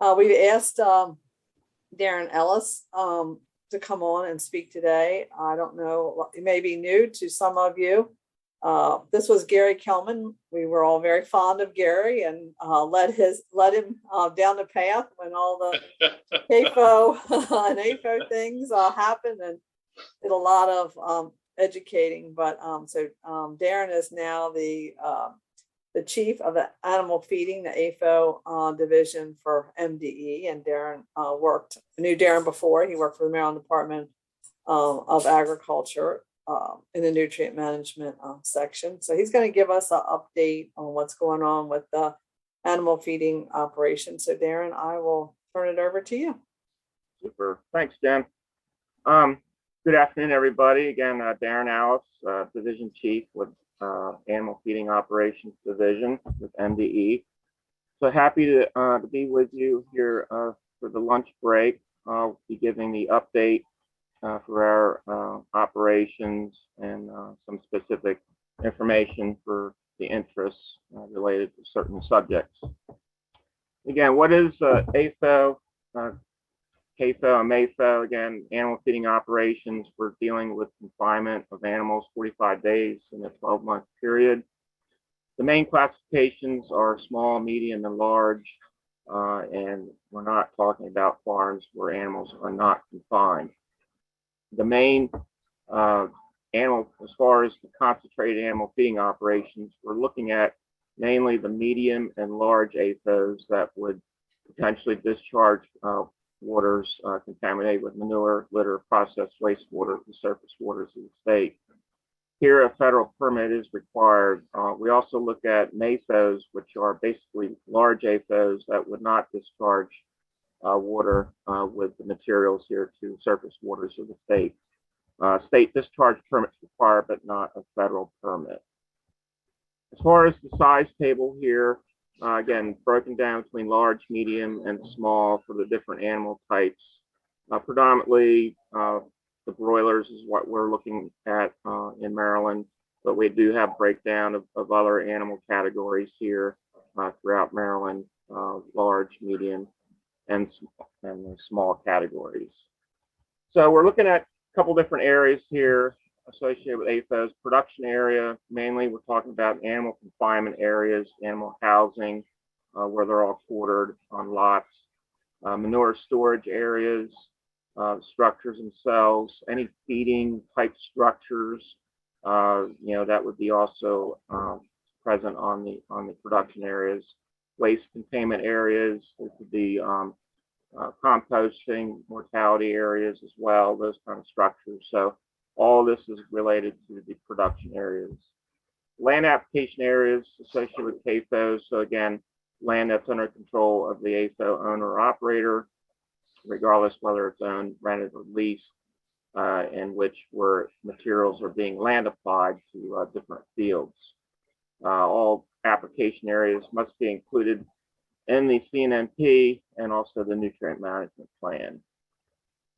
We asked Darren Ellis to come on and speak today. I don't know, it may be new to some of you. This was Gary Kelman. We were all very fond of Gary and led him down the path when all the CAFO and AFO things happened, and did a lot of educating. But Darren is now the chief of the animal feeding, the AFO division for MDE, and Darren knew Darren before. He worked for the Maryland Department of Agriculture in the nutrient management section. So he's going to give us an update on what's going on with the animal feeding operation. So Darren, I will turn it over to you. Super. Thanks, Jen. Good afternoon, everybody. Again, Darren Ellis, Division Chief with Animal Feeding Operations Division with MDE. So happy to be with you here for the lunch break. I'll be giving the update for our operations and some specific information for the interests related to certain subjects. Again, what is AFO? CAFO and MAFO, again, animal feeding operations. We're dealing with confinement of animals 45 days in a 12-month period. The main classifications are small, medium, and large, and we're not talking about farms where animals are not confined. The main animal, as far as the concentrated animal feeding operations, we're looking at mainly the medium and large AFOs that would potentially discharge waters contaminated with manure, litter, processed wastewater to surface waters of the state. Here, a federal permit is required. We also look at MAFOs, which are basically large AFOs that would not discharge water with the materials here to surface waters of the state. State discharge permits required, but not a federal permit. As far as the size table here, again, broken down between large, medium, and small for the different animal types. Predominantly, the broilers is what we're looking at in Maryland, but we do have breakdown of other animal categories here throughout Maryland, large, medium, and small categories. So we're looking at a couple different areas here associated with AFOs. Production area, mainly we're talking about animal confinement areas, animal housing, where they're all quartered on lots. Manure storage areas, structures themselves, any feeding type structures, that would be also present on the production areas. Waste containment areas, there could be composting, mortality areas as well, those kind of structures. So all this is related to the production areas. Land application areas associated with CAFOs. So again, land that's under control of the AFO owner or operator, regardless whether it's owned, rented, or leased, in which where materials are being land applied to different fields. All application areas must be included in the CNMP and also the nutrient management plan.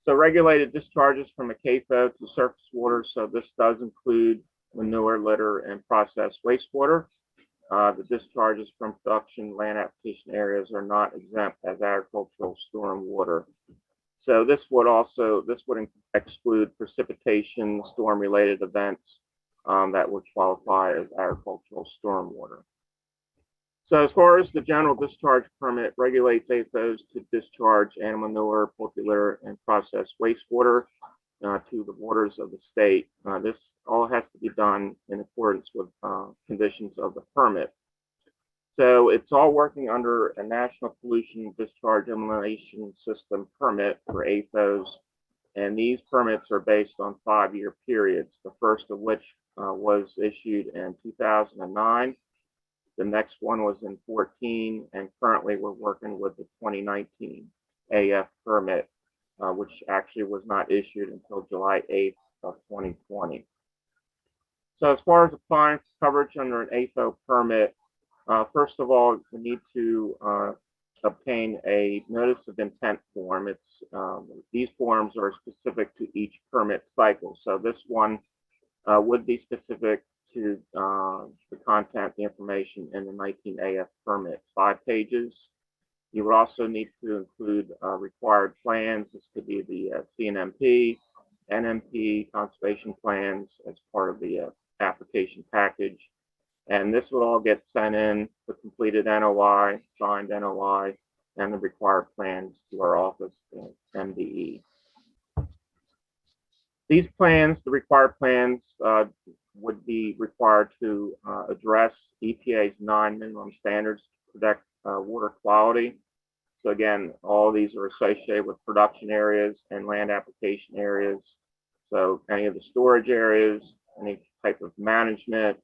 So regulated discharges from a CAFO to surface water. So this does include manure, litter, and processed wastewater. The discharges from production land application areas are not exempt as agricultural storm water. So this would exclude precipitation, storm-related events that would qualify as agricultural storm water. So as far as the general discharge permit regulates AFOs to discharge animal manure, poultry litter, and processed wastewater to the waters of the state. This all has to be done in accordance with conditions of the permit. So it's all working under a National Pollution Discharge Elimination System permit for AFOs, and these permits are based on 5-year periods, the first of which was issued in 2009. The next one was in 2014, and currently we're working with the 2019 AF permit, which actually was not issued until July 8th of 2020. So as far as applying for coverage under an AFO permit, first of all, we need to obtain a notice of intent form. These forms are specific to each permit cycle. So this one would be specific to the content, the information in the 19 AF permit, 5 pages. You would also need to include required plans. This could be the CNMP, NMP, conservation plans as part of the application package. And this would all get sent in, the completed NOI, signed NOI, and the required plans to our office, MDE. These plans, the required plans, would be required to address EPA's 9 minimum standards to protect water quality. So again, all these are associated with production areas and land application areas. So any of the storage areas, any type of management,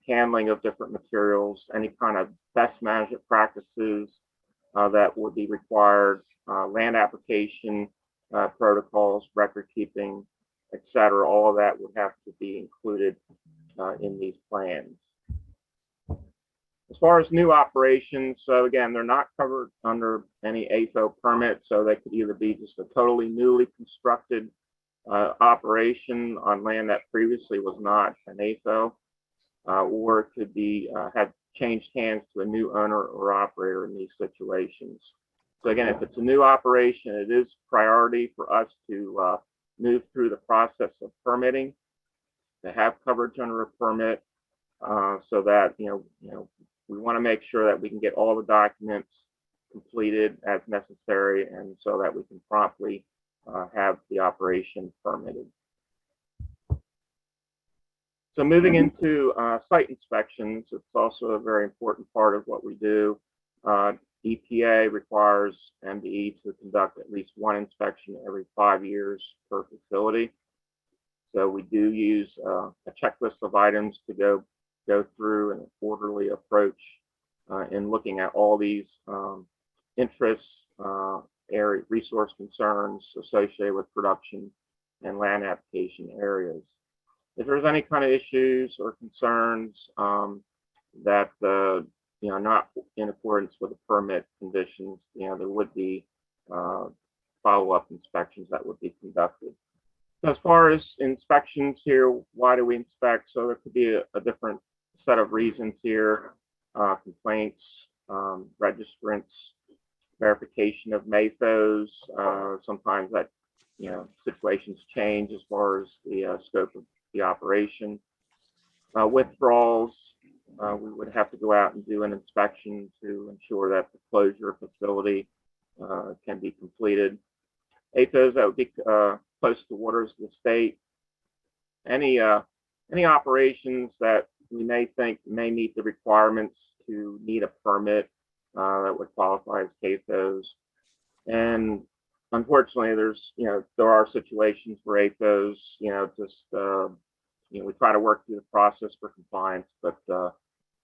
handling of different materials, any kind of best management practices that would be required, land application protocols, record keeping, etc. All of that would have to be included in these plans. As far as new operations, so again, they're not covered under any AFO permit, so they could either be just a totally newly constructed operation on land that previously was not an AFO, or it could be have changed hands to a new owner or operator in these situations. So again, if it's a new operation, it is priority for us to move through the process of permitting to have coverage under a permit, so that we want to make sure that we can get all the documents completed as necessary, and so that we can promptly have the operation permitted. So moving into site inspections, it's also a very important part of what we do. EPA requires MDE to conduct at least one inspection every 5 years per facility. So we do use a checklist of items to go through an orderly approach in looking at all these interests, area resource concerns associated with production and land application areas. If there's any kind of issues or concerns that not in accordance with the permit conditions, there would be follow-up inspections that would be conducted. So as far as inspections here, why do we inspect? So there could be a different set of reasons here: complaints, registrants, verification of MAFOs. Sometimes that situations change as far as the scope of the operation. Withdrawals, we would have to go out and do an inspection to ensure that the closure facility can be completed. AFOs that would be close to waters of the state. Any operations that we may think may meet the requirements to need a permit that would qualify as CAFOs. And unfortunately, there are situations where AFOs, we try to work through the process for compliance, but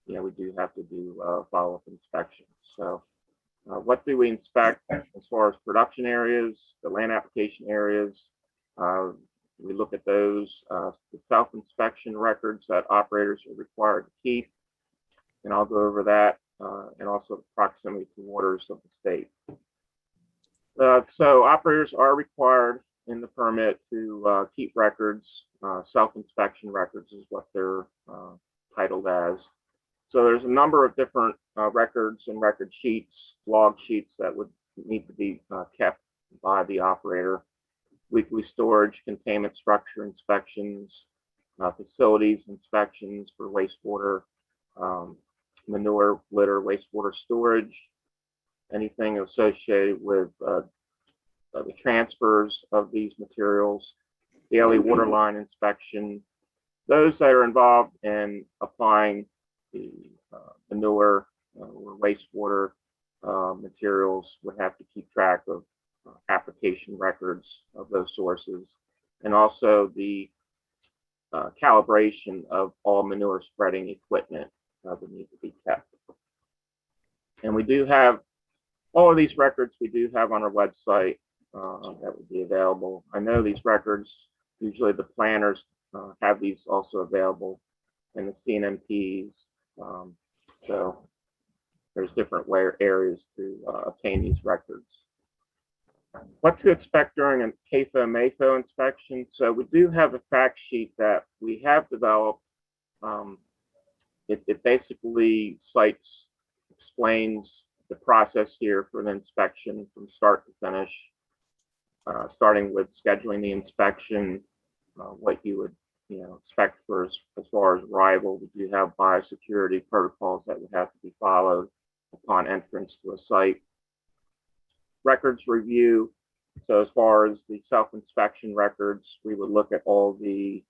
we do have to do follow-up inspections. So what do we inspect as far as production areas, the land application areas? We look at those, the self-inspection records that operators are required to keep, and I'll go over that, and also proximity to waters of the state. So operators are required in the permit to keep records. Self-inspection records is what they're titled as. So there's a number of different records and record sheets, log sheets that would need to be kept by the operator. Weekly storage, containment structure inspections, facilities inspections for wastewater, manure, litter, wastewater storage, anything associated with the transfers of these materials, daily water line inspection. Those that are involved in applying the manure or wastewater materials would have to keep track of application records of those sources, and also the calibration of all manure spreading equipment would need to be kept. And we do have all of these records we do have on our website that would be available. I know these records, usually the planners have these also available in the CNMPs. So there's different areas to obtain these records. What to expect during a CAFO-MAFO inspection. So we do have a fact sheet that we have developed. It basically explains the process here for the inspection from start to finish, starting with scheduling the inspection, what you would expect for as far as arrival. We do have biosecurity protocols that would have to be followed upon entrance to a site. Records review. So as far as the self-inspection records, we would look at all the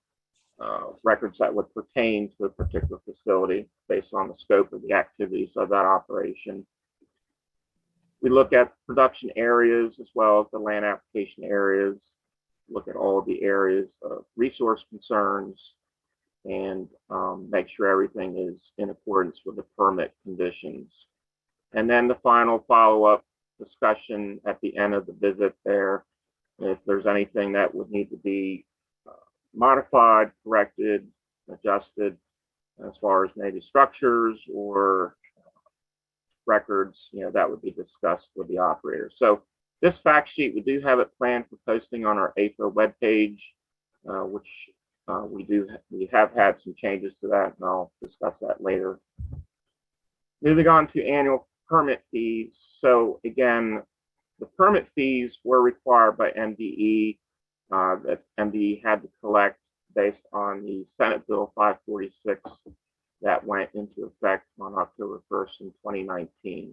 records that would pertain to a particular facility based on the scope of the activities of that operation. We look at production areas as well as the land application areas, look at all of the areas of resource concerns, and make sure everything is in accordance with the permit conditions. And then the final follow-up discussion at the end of the visit there, if there's anything that would need to be modified, corrected, adjusted, as far as maybe structures or records, that would be discussed with the operator. So this fact sheet, we do have it planned for posting on our AFO webpage, which we have had some changes to that, and I'll discuss that later. Moving on to annual permit fees. So again, the permit fees were required by MDE that MDE had to collect based on the Senate Bill 546 that went into effect on October 1st in 2019.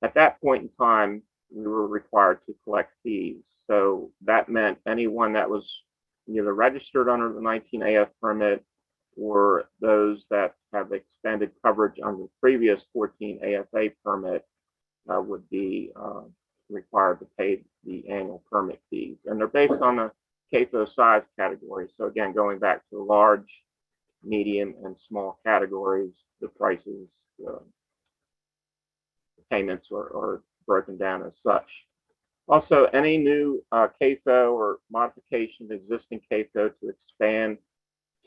At that point in time, we were required to collect fees. So that meant anyone that was either registered under the 19 AF permit or those that have extended coverage under the previous 14 AFA permit would be required to pay the annual permit fees. And they're based on the CAFO size category. So again, going back to the large, medium, and small categories, the prices, the payments are broken down as such. Also, any new CAFO or modification of existing CAFO to expand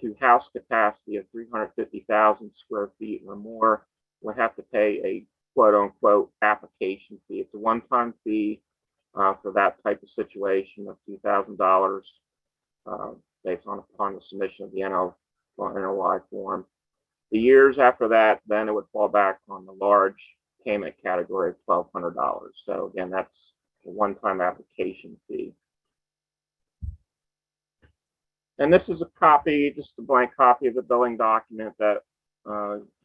to house capacity of 350,000 square feet or more would have to pay a quote-unquote application fee. It's a one-time fee for that type of situation of $2,000 based upon the submission of the NOI form. The years after that, then it would fall back on the large payment category of $1,200. So again, that's a one-time application fee. And this is a copy, just a blank copy of the billing document that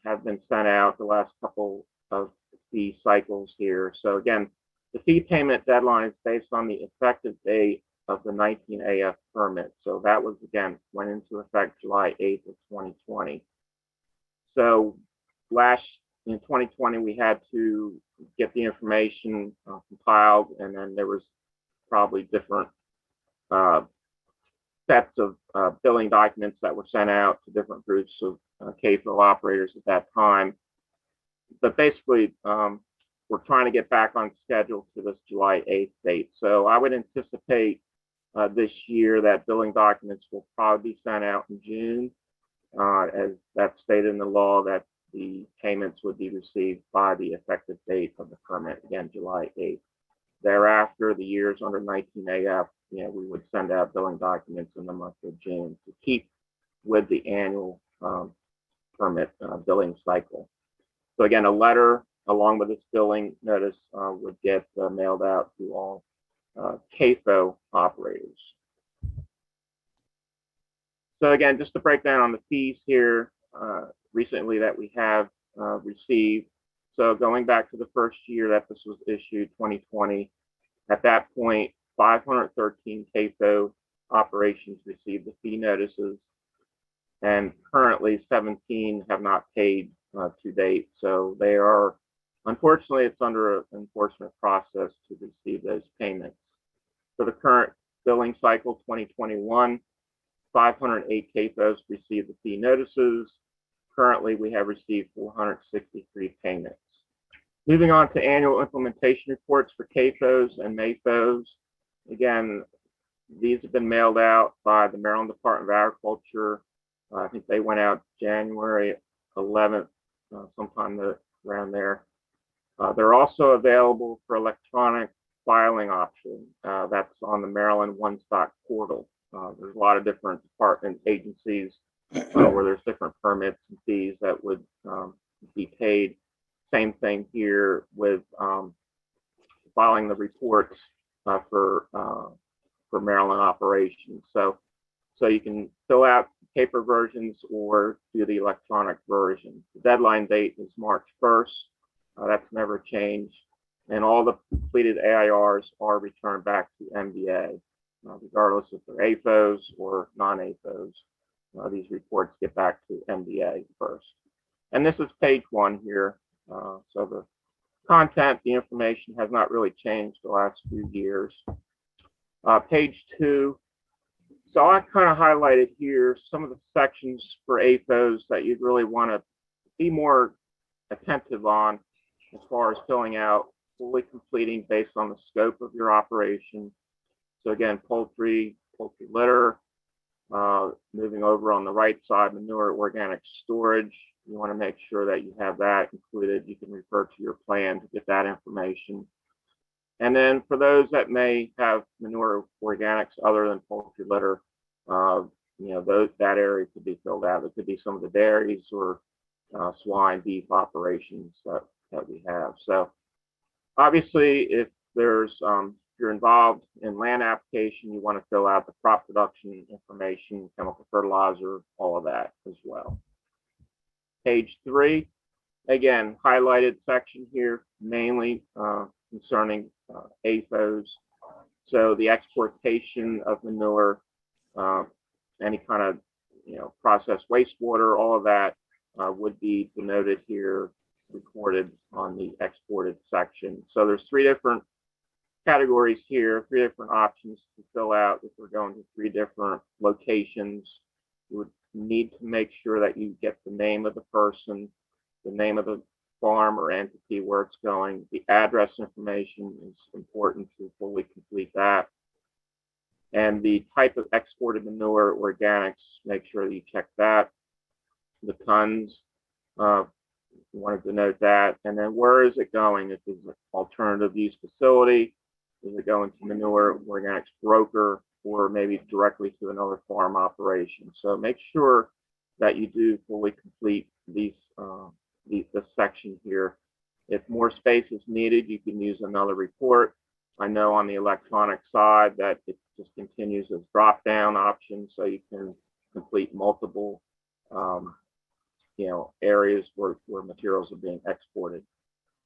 have been sent out the last couple of fee cycles here. So again, the fee payment deadline is based on the effective date of the 19 AF permit. So that was, again, went into effect July 8th of 2020. So in 2020, we had to get the information compiled, and then there was probably different sets of billing documents that were sent out to different groups of CAFO operators at that time. But basically, we're trying to get back on schedule to this July 8th date. So I would anticipate this year that billing documents will probably be sent out in June, as that's stated in the law that the payments would be received by the effective date of the permit, again, July 8th. Thereafter, the years under 19 AF, we would send out billing documents in the month of June to keep with the annual permit billing cycle. So again, a letter along with this billing notice would get mailed out to all CAFO operators. So again, just to break down on the fees here recently that we have received. So going back to the first year that this was issued, 2020, at that point, 513 CAFO operations received the fee notices, and currently 17 have not paid to date. So they are, unfortunately, it's under an enforcement process to receive those payments. For the current billing cycle, 2021, 508 CAFOs received the fee notices. Currently, we have received 463 payments. Moving on to annual implementation reports for CAFOs and MAFOs. Again, these have been mailed out by the Maryland Department of Agriculture. I think they went out January 11th, sometime around there. They're also available for electronic filing option. That's on the Maryland One Stop portal. There's a lot of different department agencies where there's different permits and fees that would be paid. Same thing here with filing the reports for Maryland operations. So you can fill out paper versions or do the electronic version. The deadline date is March 1st. That's never changed. And all the completed AIRs are returned back to MDA, regardless if they're AFOs or non-AFOs. These reports get back to MDA first. And this is page 1 here. So the content, the information has not really changed the last few years. Page 2. So I kind of highlighted here some of the sections for AFOs that you'd really want to be more attentive on as far as filling out, fully completing based on the scope of your operation. So again, poultry litter, moving over on the right side, manure organic storage. You want to make sure that you have that included. You can refer to your plan to get that information. And then for those that may have manure organics other than poultry litter, that area could be filled out. It could be some of the dairies or swine, beef operations that we have. So obviously, if you're involved in land application, you want to fill out the crop production information, chemical fertilizer, all of that as well. Page 3, again, highlighted section here, mainly concerning AFOs. So the exportation of manure, any kind of processed wastewater, all of that would be denoted here, recorded on the exported section. So there's 3 different categories here, 3 different options to fill out. If we're going to 3 different locations, you would need to make sure that you get the name of the person, the name of the farm or entity where it's going. The address information is important to fully complete that. And the type of exported manure organics, make sure that you check that. The tons, you wanted to note that. And then where is it going? If it's an alternative use facility, is it going to manure organics broker, or maybe directly to another farm operation? So make sure that you do fully complete this section here. If more space is needed, you can use another report. I know on the electronic side that it just continues as drop-down options, so you can complete multiple areas where materials are being exported.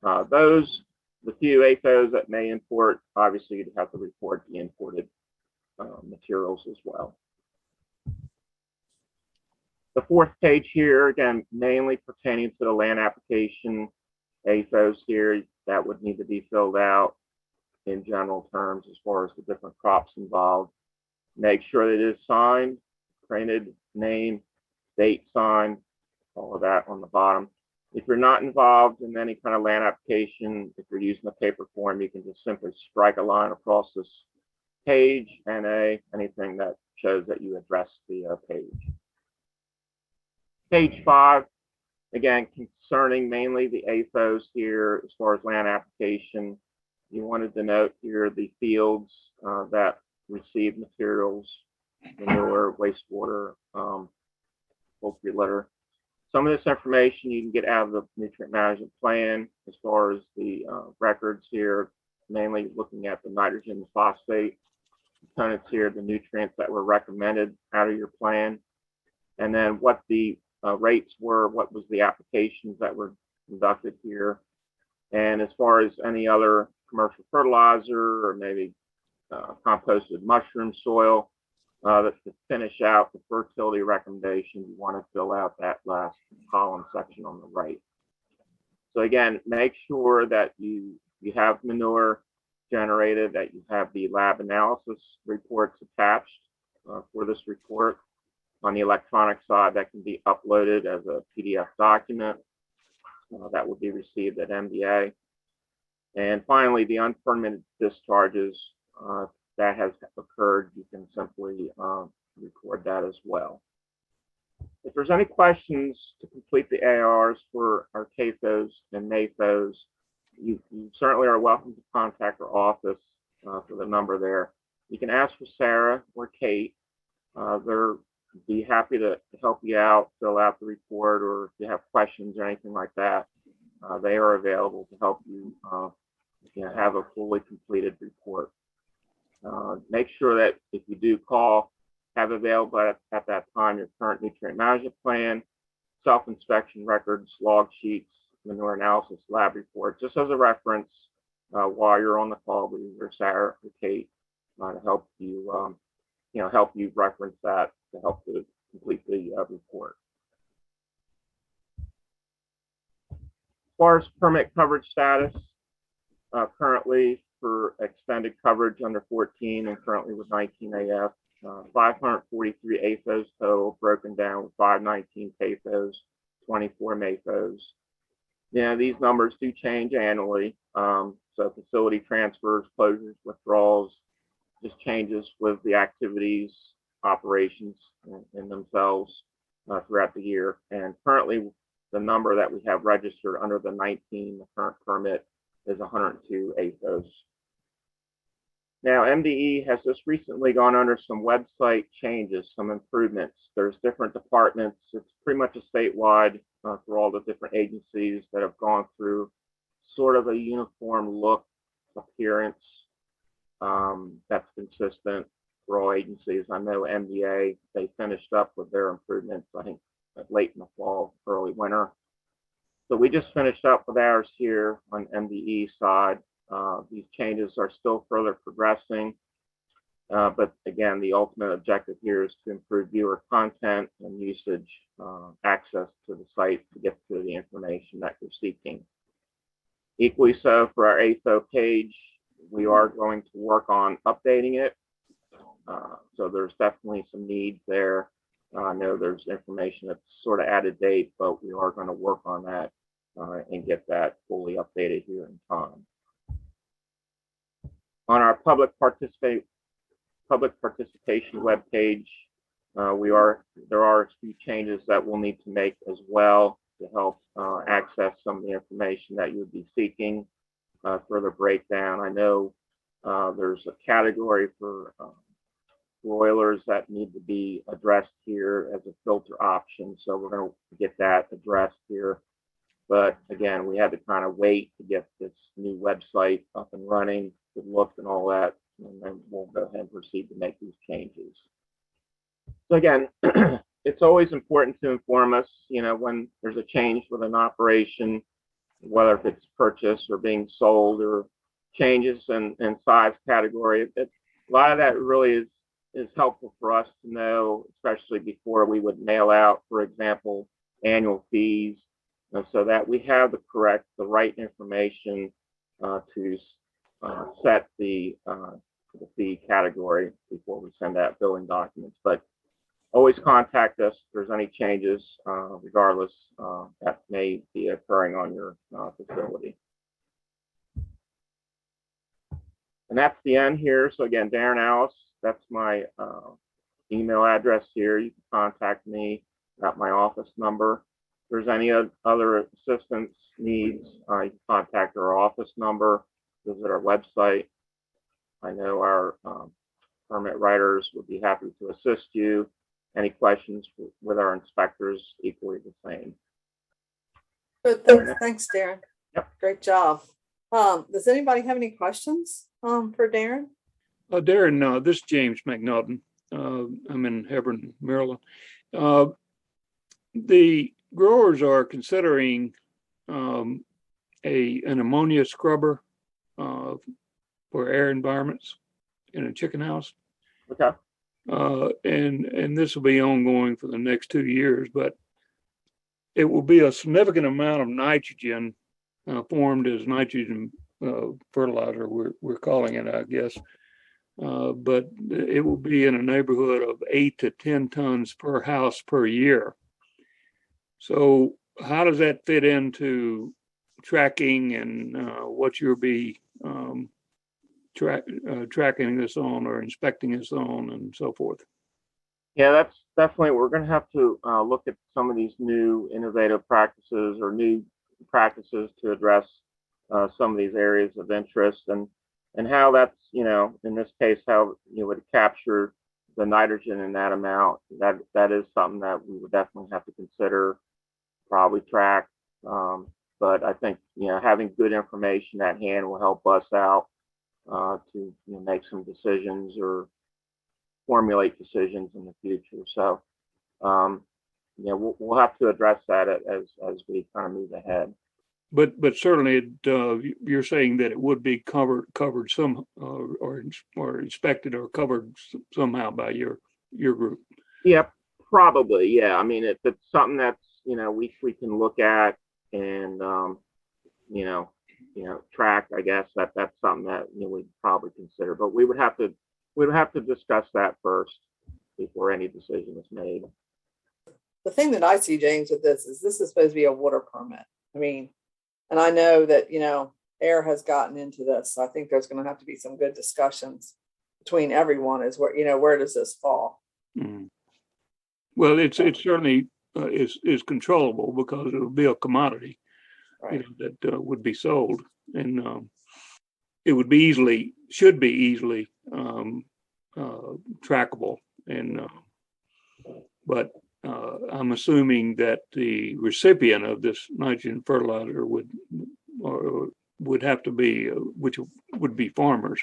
The few AFOs that may import, obviously you'd have to report the imported materials as well. The 4th page here, again, mainly pertaining to the land application AFOs here, that would need to be filled out in general terms as far as the different crops involved. Make sure that it is signed, printed, name, date signed, all of that on the bottom. If you're not involved in any kind of land application, if you're using a paper form, you can just simply strike a line across this page and anything that shows that you addressed the page. Page 5, again, concerning mainly the AFOs here as far as land application, you wanted to note here the fields that receive materials, manure, wastewater, poultry litter. Some of this information you can get out of the nutrient management plan as far as the records here, mainly looking at the nitrogen and phosphate components here, the nutrients that were recommended out of your plan, and then what the rates were, what was the applications that were conducted here. And as far as any other commercial fertilizer or maybe composted mushroom soil, to finish out the fertility recommendation, you want to fill out that last column section on the right. So again, make sure that you have manure generated, that you have the lab analysis reports attached for this report. On the electronic side, that can be uploaded as a PDF document that will be received at MDA. And finally, the unpermitted discharges that has occurred, you can simply record that as well. If there's any questions to complete the ARs for our CAFOs and NAFOs, you certainly are welcome to contact our office for the number there. You can ask for Sarah or Kate. They'll be happy to help you out, fill out the report, or if you have questions or anything like that, they are available to help you, have a fully completed report. Make sure that if you do call, have available at that time your current nutrient management plan, self-inspection records, log sheets, manure analysis lab report, just as a reference while you're on the call with either Sarah or Kate to help you, help you reference that to help to complete the report. As far as permit coverage status, currently for extended coverage under 14 and currently with 19 AF, 543 AFOs total, broken down with 519 CAFOs, 24 MAFOs. These numbers do change annually. So facility transfers, closures, withdrawals, just changes with the activities, operations in themselves throughout the year. And currently, the number that we have registered under the 19, the current permit, is 102 AFOs. Now, MDE has just recently gone under some website changes, some improvements. There's different departments. It's pretty much a statewide for all the different agencies that have gone through sort of a uniform look, appearance that's consistent for all agencies. I know MDA, they finished up with their improvements, I think, late in the fall, early winter. So we just finished up with ours here on MDE side. These changes are still further progressing, but again, the ultimate objective here is to improve viewer content and usage, access to the site to get to the information that you're seeking. Equally so for our AFO page, we are going to work on updating it. So there's definitely some needs there. I know there's information that's sort of out of date, but we are going to work on that and get that fully updated here in time. On our public participation webpage, there are a few changes that we'll need to make as well to help access some of the information that you would be seeking. Further breakdown. I know there's a category for broilers that need to be addressed here as a filter option, so we're going to get that addressed here. But again, we had to kind of wait to get this new website up and running, good look and all that, and then we'll go ahead and proceed to make these changes. So again, it's always important to inform us, when there's a change with an operation, whether if it's purchased or being sold or changes in size category. A lot of that really is helpful for us to know, especially before we would mail out, for example, annual fees, so that we have the right information to set the fee category before we send out billing documents. But always contact us if there's any changes, regardless, that may be occurring on your facility. And that's the end here. So again, Darren Alice, that's my email address here. You can contact me at my office number. If there's any other assistance needs, you can contact our office number, visit our website. I know our permit writers would be happy to assist you. Any questions with our inspectors, equally the same. Good. Thanks, Darren. Yep. Great job. Does anybody have any questions for Darren? Darren, this is James McNaughton. I'm in Hebron, Maryland. The growers are considering an ammonia scrubber for air environments in a chicken house. Okay. And this will be ongoing for the next 2 years, but it will be a significant amount of nitrogen formed as nitrogen fertilizer, we're calling it, I guess. But it will be in a neighborhood of 8 to 10 tons per house per year. So how does that fit into tracking and what you'll be tracking this on or inspecting this on and so forth? Yeah, that's definitely, we're going to have to look at some of these new innovative practices or new practices to address some of these areas of interest and how that's, in this case, how you would capture the nitrogen in that amount. That is something that we would definitely have to consider, probably track. But I think, having good information at hand will help us out to make some decisions or formulate decisions in the future. So, we'll have to address that as we kind of move ahead. But certainly, you're saying that it would be covered some or inspected or covered somehow by your group. Yeah, probably. Yeah, I mean, if it's something that's we can look at and track, I guess that's something that we'd probably consider. But we would have to discuss that first before any decision is made. The thing that I see, James, with this is supposed to be a water permit. I mean, and I know that, air has gotten into this. So I think there's going to have to be some good discussions between everyone as where does this fall? Mm. Well, it's certainly is controllable because it will be a commodity, right, that would be sold, and it would be should be easily trackable. And but I'm assuming that the recipient of this nitrogen fertilizer would have to be, which would be farmers,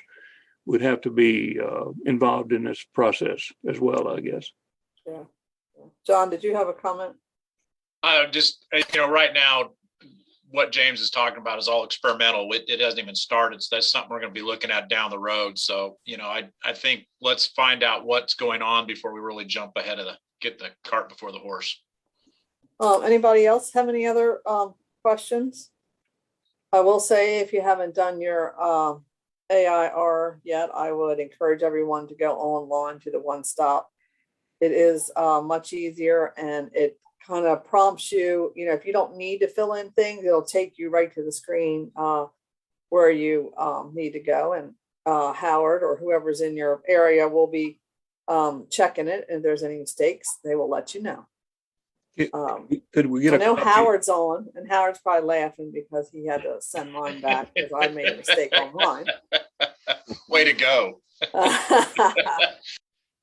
would have to be involved in this process as well, I guess. Yeah. John, did you have a comment? Just, right now, what James is talking about is all experimental. It hasn't even started. So that's something we're going to be looking at down the road. So, I think let's find out what's going on before we really jump ahead of get the cart before the horse. Anybody else have any other questions? I will say, if you haven't done your AIR yet, I would encourage everyone to go online to the One Stop. It is much easier, and it kind of prompts you, if you don't need to fill in things, it'll take you right to the screen where you need to go. And Howard or whoever's in your area will be checking it. And if there's any mistakes, they will let you know. Could we get I know Howard's on, and Howard's probably laughing because he had to send mine back because I made a mistake on mine. Way to go.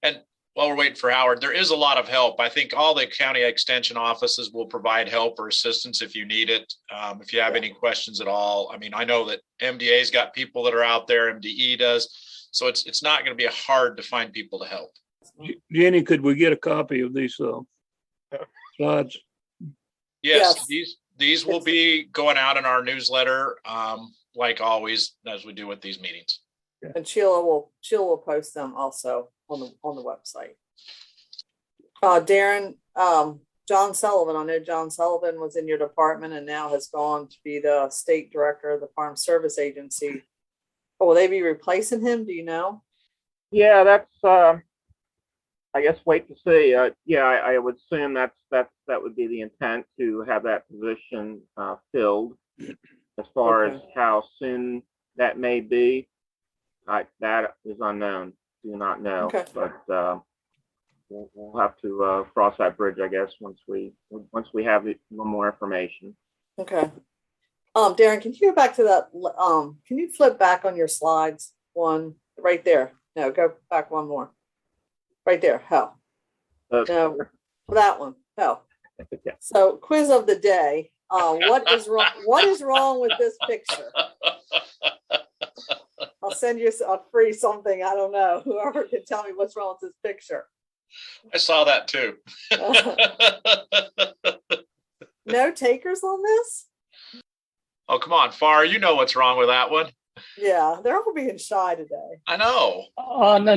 And while we're waiting for Howard, there is a lot of help. I think all the county extension offices will provide help or assistance if you need it. If you have any questions at all. I mean, I know that MDA's got people that are out there, MDE does. So it's not going to be hard to find people to help. Jenny, could we get a copy of these slides? Yes. These will be going out in our newsletter, like always, as we do with these meetings. And Sheila will post them also on the website. Darren, John Sullivan, I know John Sullivan was in your department and now has gone to be the state director of the Farm Service Agency. Will they be replacing him? Do you know? Yeah, that's I guess wait to see. I would assume that would be the intent, to have that position filled. As far as how soon that may be, that is unknown. Do not know. Okay. But we'll have to cross that bridge, I guess, once we have a little more information. Okay. Darren, can you go back to that? Can you flip back on your slides? One right there. No, go back one more. Right there. Hell. No, that one. Hell. Yeah. So, quiz of the day. What is wrong? What is wrong with this picture? I'll send you a free something. I don't know. Whoever can tell me what's wrong with this picture. I saw that too. No takers on this? Oh, come on, Far. You know what's wrong with that one. Yeah, they're all being shy today. I know. Oh, no,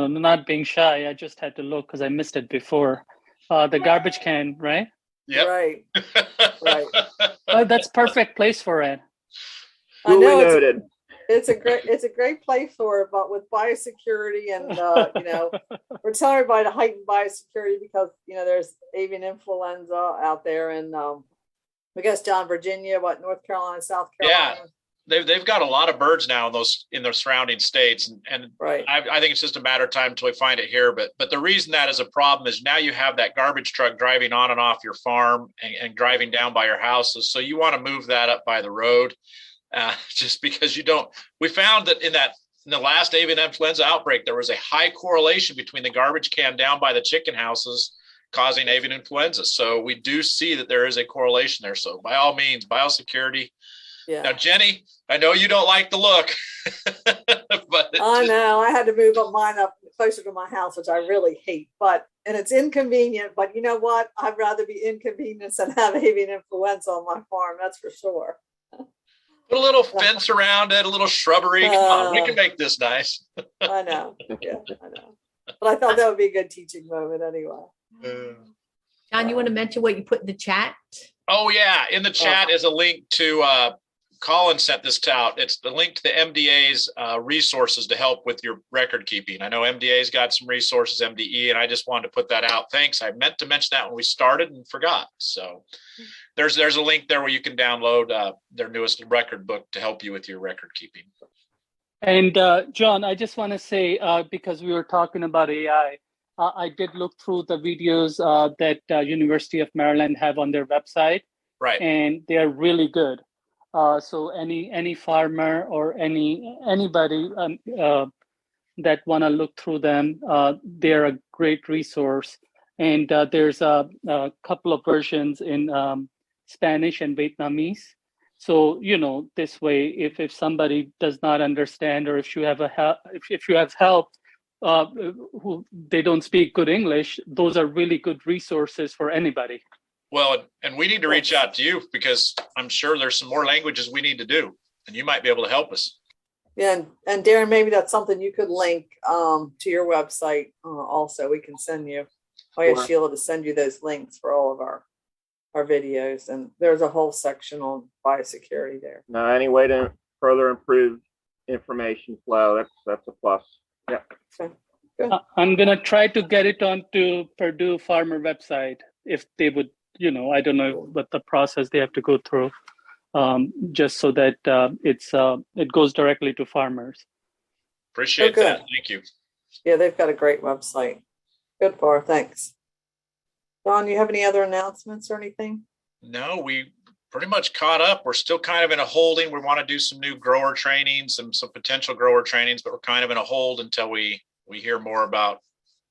not being shy. I just had to look because I missed it before. The garbage can, right? Yep. Right. Right. Oh, that's perfect place for it. I know noted. it's a great place for it, but with biosecurity and we're telling everybody to heighten biosecurity because there's avian influenza out there in I guess Virginia, North Carolina, South Carolina. Yeah, they've got a lot of birds now in those surrounding states, and right. I think it's just a matter of time until we find it here. But the reason that is a problem is now you have that garbage truck driving on and off your farm and driving down by your houses. So you want to move that up by the road, just because you don't. We found that in the last avian influenza outbreak, there was a high correlation between the garbage can down by the chicken houses causing avian influenza. So we do see that there is a correlation there. So by all means, biosecurity. Yeah. Now, Jenny, I know you don't like the look, but I know. I had to move mine up closer to my house, which I really hate. And it's inconvenient. But you know what? I'd rather be inconvenienced than have avian influenza on my farm. That's for sure. put a little fence around it, a little shrubbery. Come on, we can make this nice. I know. Yeah, I know. But I thought that would be a good teaching moment anyway. John, you want to mention what you put in the chat? Oh yeah, in the chat is a link to Colin sent this out. It's the link to the MDA's resources to help with your record keeping. I know MDA's got some resources, MDE, and I just wanted to put that out. Thanks. I meant to mention that when we started and forgot. So there's a link there where you can download their newest record book to help you with your record keeping. And John, I just want to say, because we were talking about AI, I did look through the videos that University of Maryland have on their website. Right. And they're really good. So any farmer or anybody that want to look through them, they're a great resource. And there's a couple of versions in Spanish and Vietnamese. So this way, if somebody does not understand, or if you have help who they don't speak good English, those are really good resources for anybody. Well, and we need to reach out to you because I'm sure there's some more languages we need to do, and you might be able to help us. Yeah, and Darren, maybe that's something you could link to your website also. We can send you. I asked Sheila to send you those links for all of our videos, and there's a whole section on biosecurity there. Now, any way to further improve information flow, that's a plus. Yeah. Okay. Good. I'm gonna try to get it onto Purdue Farmer website if they would. I don't know what the process they have to go through, just so that it goes directly to farmers. Appreciate that. Thank you. Yeah, they've got a great website. Good, Bar. Thanks. Don, you have any other announcements or anything? No, we pretty much caught up. We're still kind of in a holding. We want to do some new grower trainings and some potential grower trainings, but we're kind of in a hold until we hear more about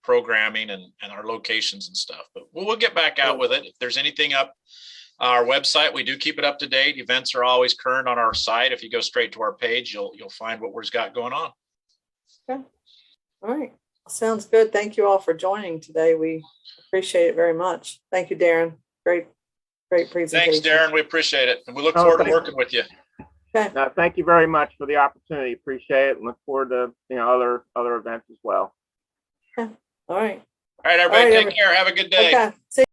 programming and our locations and stuff. But we'll get back out with it. If there's anything up our website, we do keep it up to date. Events are always current on our site. If you go straight to our page, you'll find what we've got going on. Okay. All right. Sounds good. Thank you all for joining today. We appreciate it very much. Thank you, Darren. Great presentation. Thanks, Darren. We appreciate it. And we look forward to working with you. Okay. No, thank you very much for the opportunity. Appreciate it, and look forward to other events as well. Okay. All right. All right, everybody. Take care. Have a good day. Okay. See